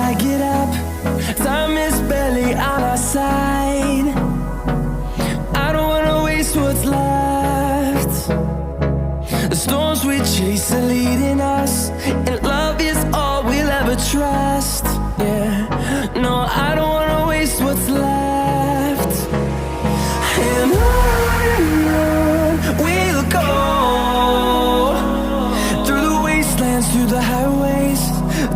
I get up, time is barely on our side. I don't wanna waste what's left. The storms we chase are leading us, and love is all we'll ever trust. Yeah, no, I don't wanna waste what's left. And on we'll go, through the wastelands, through the highways,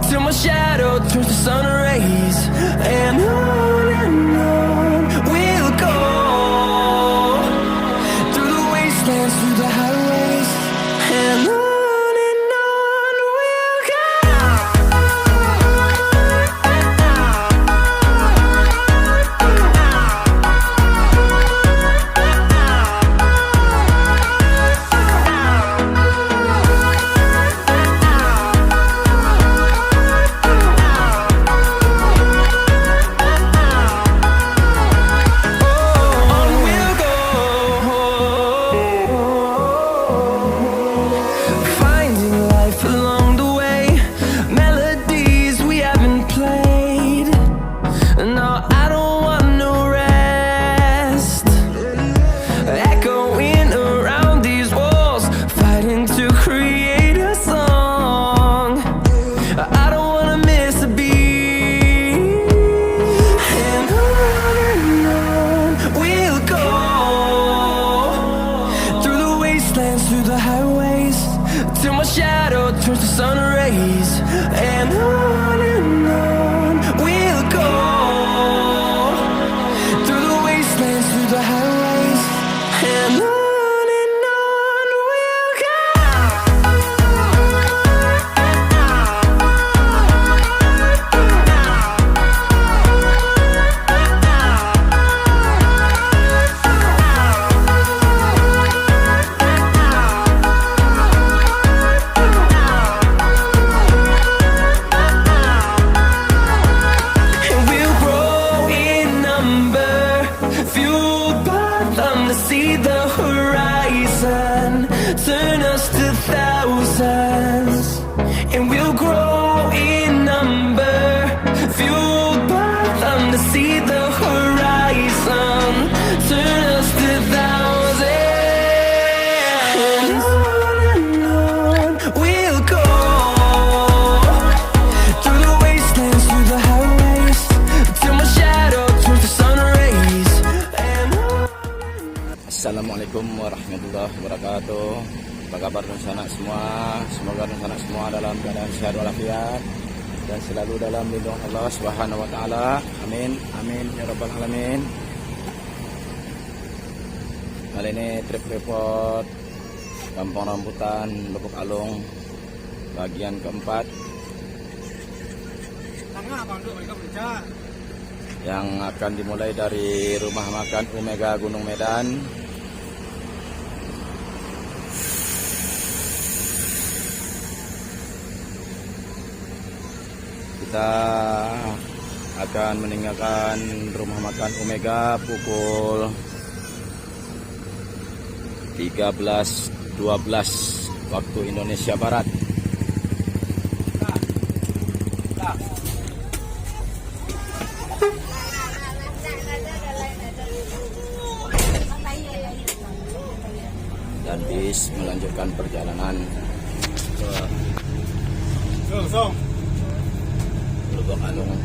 till my shadow turns to sun rays. And on we'll go, through the wastelands, through the highways, and on we'll go. Through the highways, till my shadow turns to sun rays. And on we'll go, through the wastelands, through the highways, and on we'll go. See the horizon, turn us to thousands, and we'll grow in number, fueled by them. To see the horizon, turn us to thousands, and on we'll go, through the wastelands, through the highways, till my shadow turns to sun rays. Assalamualaikum warahmatullahi wabarakatuh. Apa kabar sanak semua? Semoga sanak semua dalam keadaan sehat walafiat dan selalu dalam lindungan Allah Subhanahu wa taala. Amin. Amin ya rabbal alamin. Kali ini trip report Kampung Rambutan, Lubuk Alung, bagian keempat, yang akan dimulai dari rumah makan Omega Gunung Medan. Kita akan meninggalkan rumah makan Omega pukul 13.12 waktu Indonesia Barat. Dan bis melanjutkan perjalanan ke Lubuk Alung,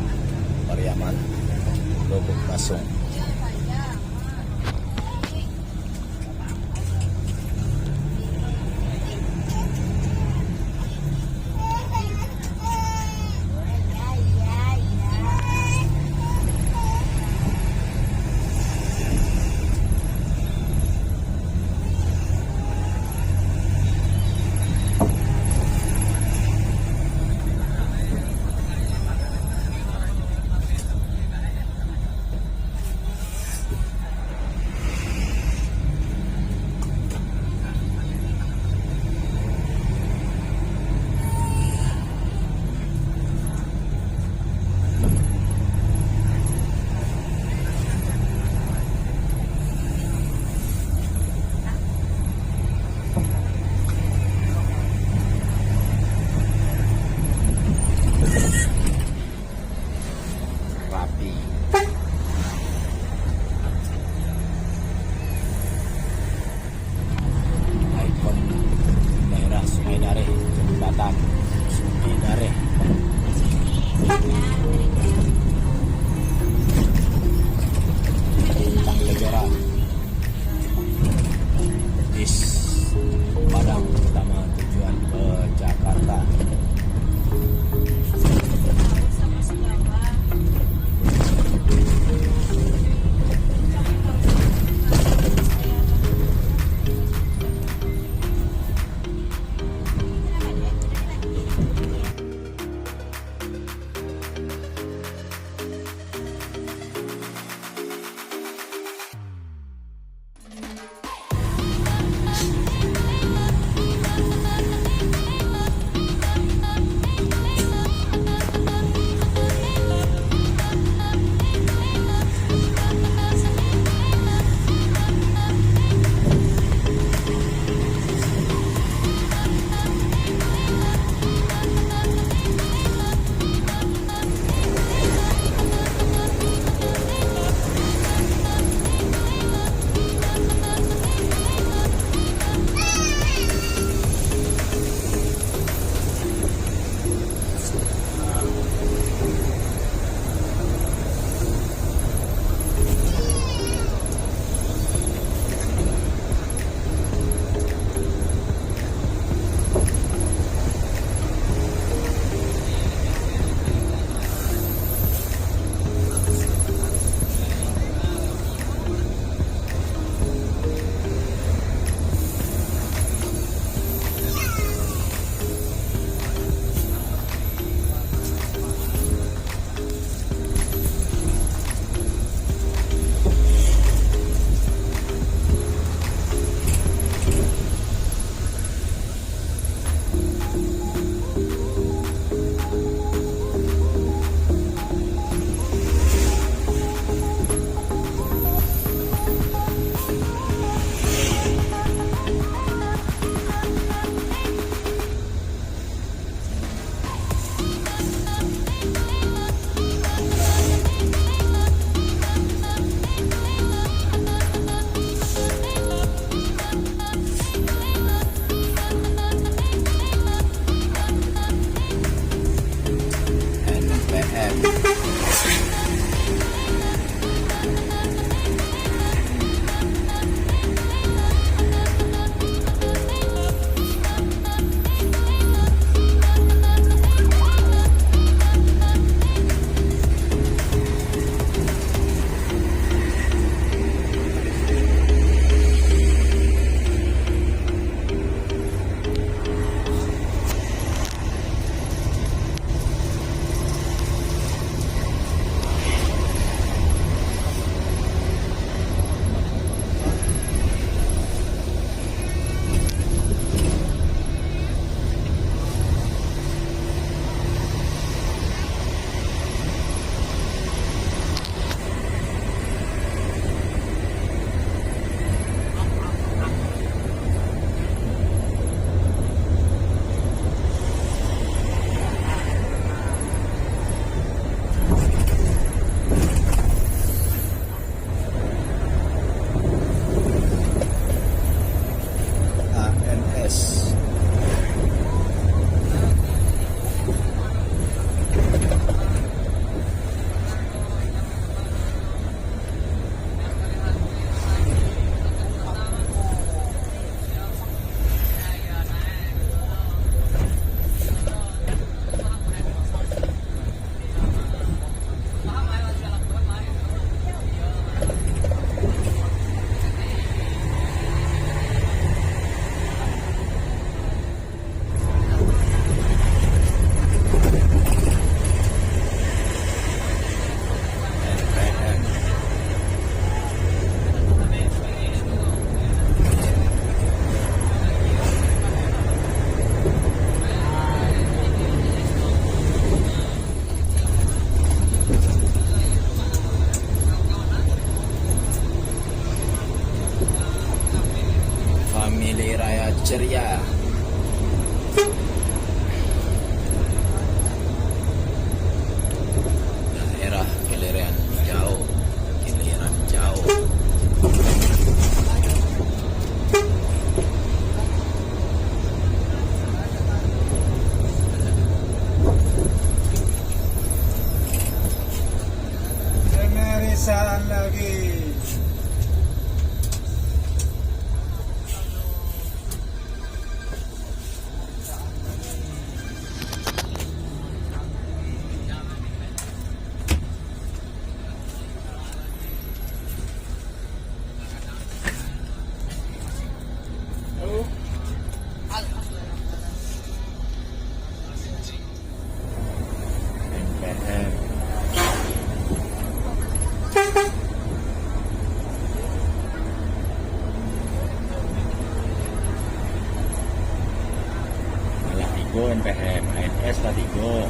Pariaman, Lubuk Pasung. Saan lagi? Oh. MPR. Latigo NPM, ANS Latigo.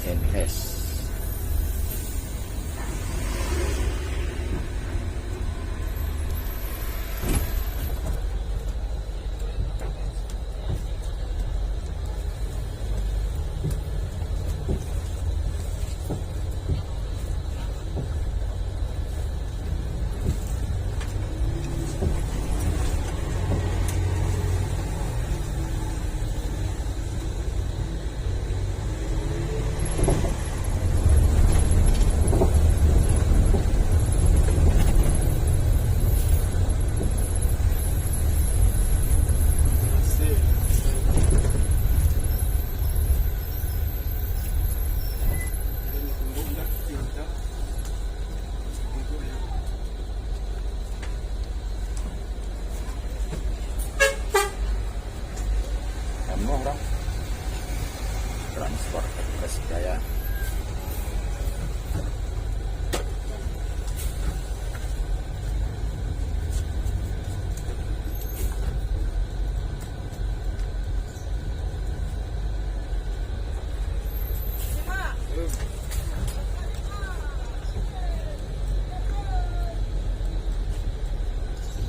ANS. Orang transport Persjaya.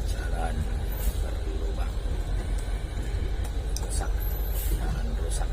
Jalan berlubang, rusak, jalan rusak.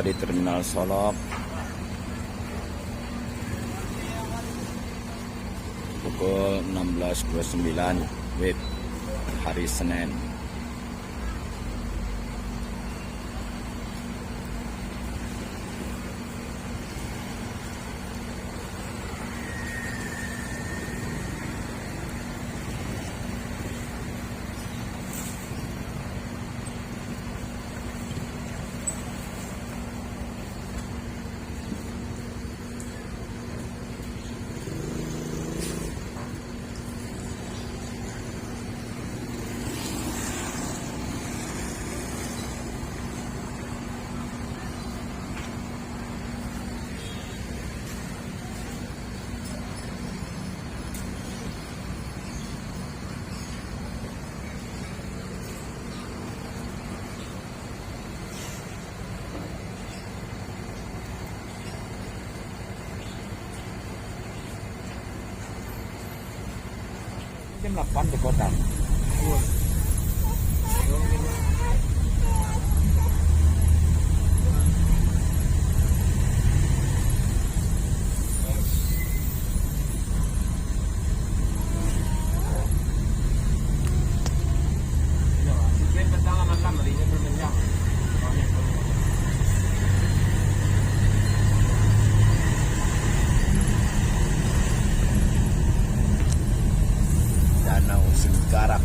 berada di Terminal Solok. Pukul 16.29 WIB hari Senin. Jam 8 di kota. Danau Singkarak.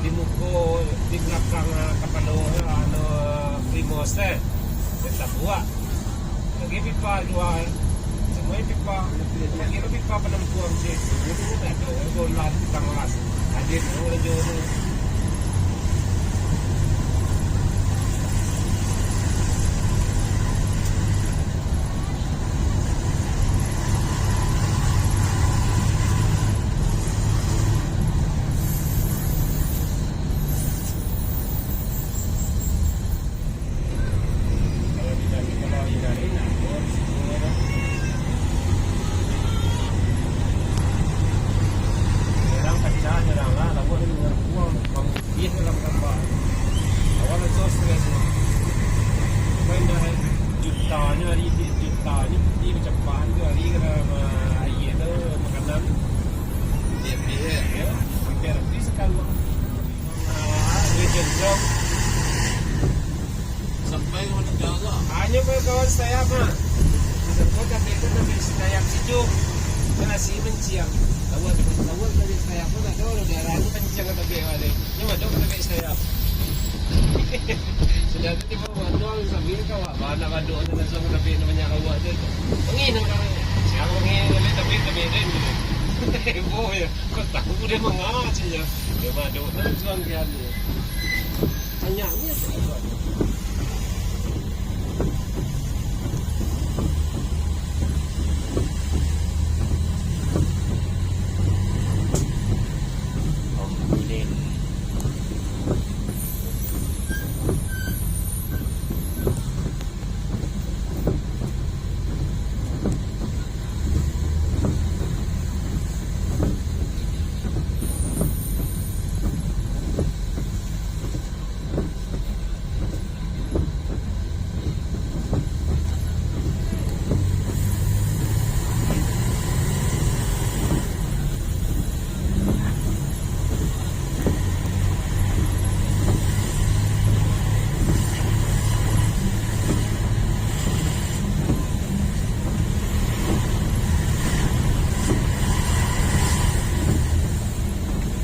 Di muko di belakang kapal Primos kita buat lagi pipa jual semua pipa lagi pipa penampuan sih itu tak ada dolar tanglas hadir orang jual. Sampai mana jaga? Hanya kawan saya mah. Disebut kami itu nabi sedayang sejuk. Kena si menciang. Tawag tadi saya pun tak tahu daerah itu kencang atau gimana. Cuma dong pakai saya. Sudah tu tiba doang sambil kau mana kado tu langsung tapi namanya kau tu. Pengin orang. Siapa pengin tapi dia. Ibu ya, kau tahu dia mengaji ya. Dia madu langsung kian dia. Tanya ni. Om Bilin.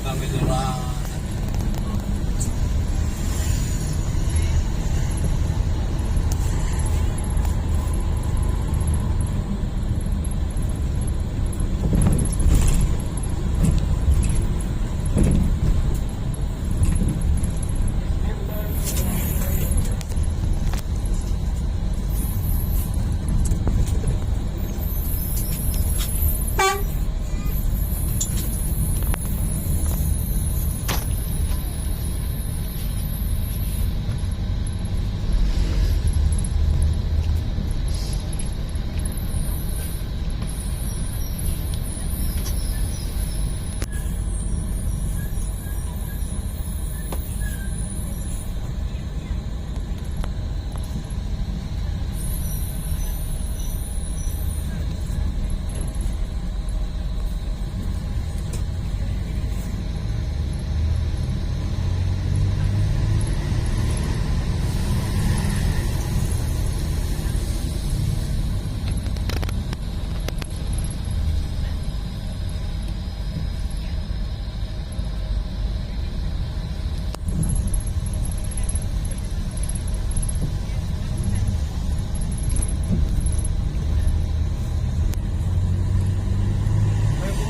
Kami orang.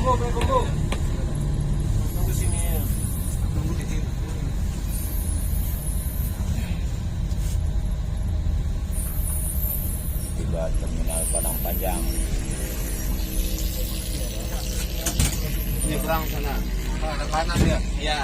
Baik kumpul. Tunggu sini ya. Tunggu di sini. Tiba terminal Padang Panjang. Nyebrang sana. Ada kanan dia. Ya.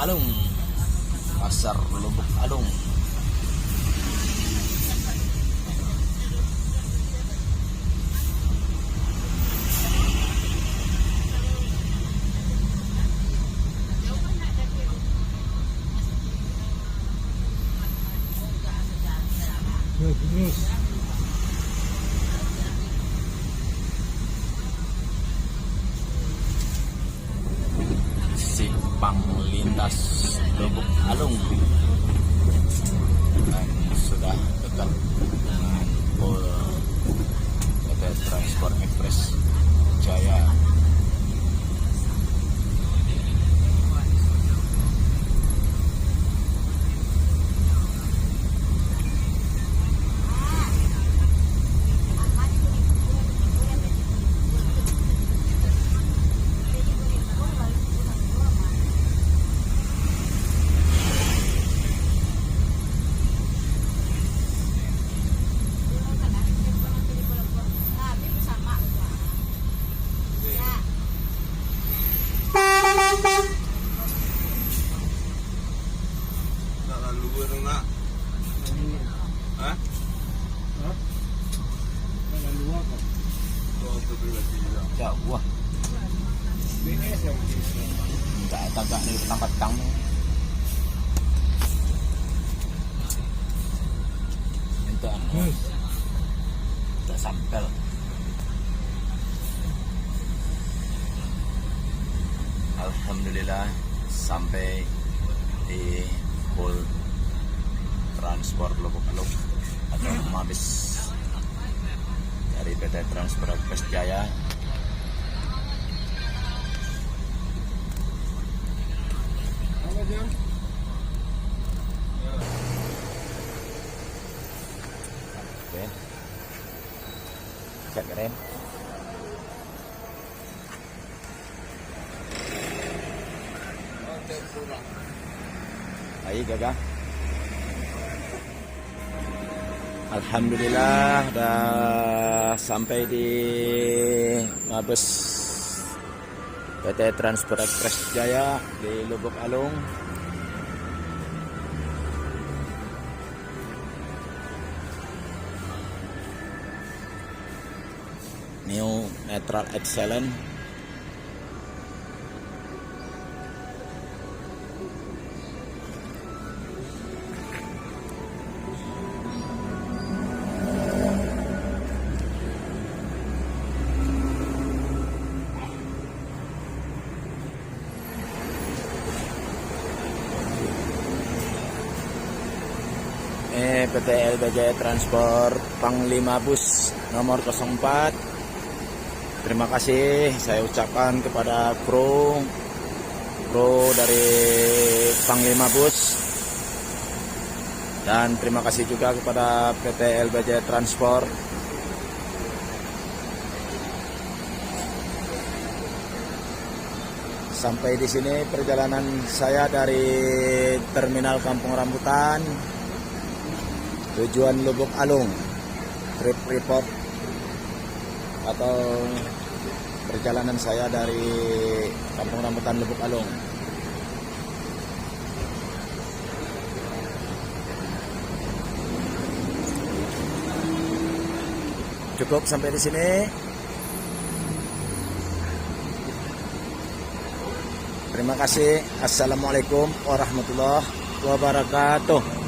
Alung, Pasar Lubuk Alung. Simpang lintas Lubuk Alung dan sudah dekat dengan Pol PT Transport Express Jaya. Jauh wah. Tagak ni tempat kamu. Itu tak sampel. Alhamdulillah sampai di Pol Transport Lubuk Alung atau Mabes dari PT Transport Express Jaya. Oke, cek rem. Ayo gagah. Alhamdulillah dah sampai di Mabes PT Transport Express Jaya di Lubuk Alung. New Neutral Excellent. PT LBJ Transport Panglima Bus nomor 04. Terima kasih saya ucapkan kepada kru dari Panglima Bus, dan terima kasih juga kepada PT LBJ Transport. Sampai di sini perjalanan saya dari Terminal Kampung Rambutan tujuan Lubuk Alung. Trip report atau perjalanan saya dari Kampung Rambutan Lubuk Alung. Cukup sampai di sini. Terima kasih. Assalamualaikum warahmatullahi wabarakatuh.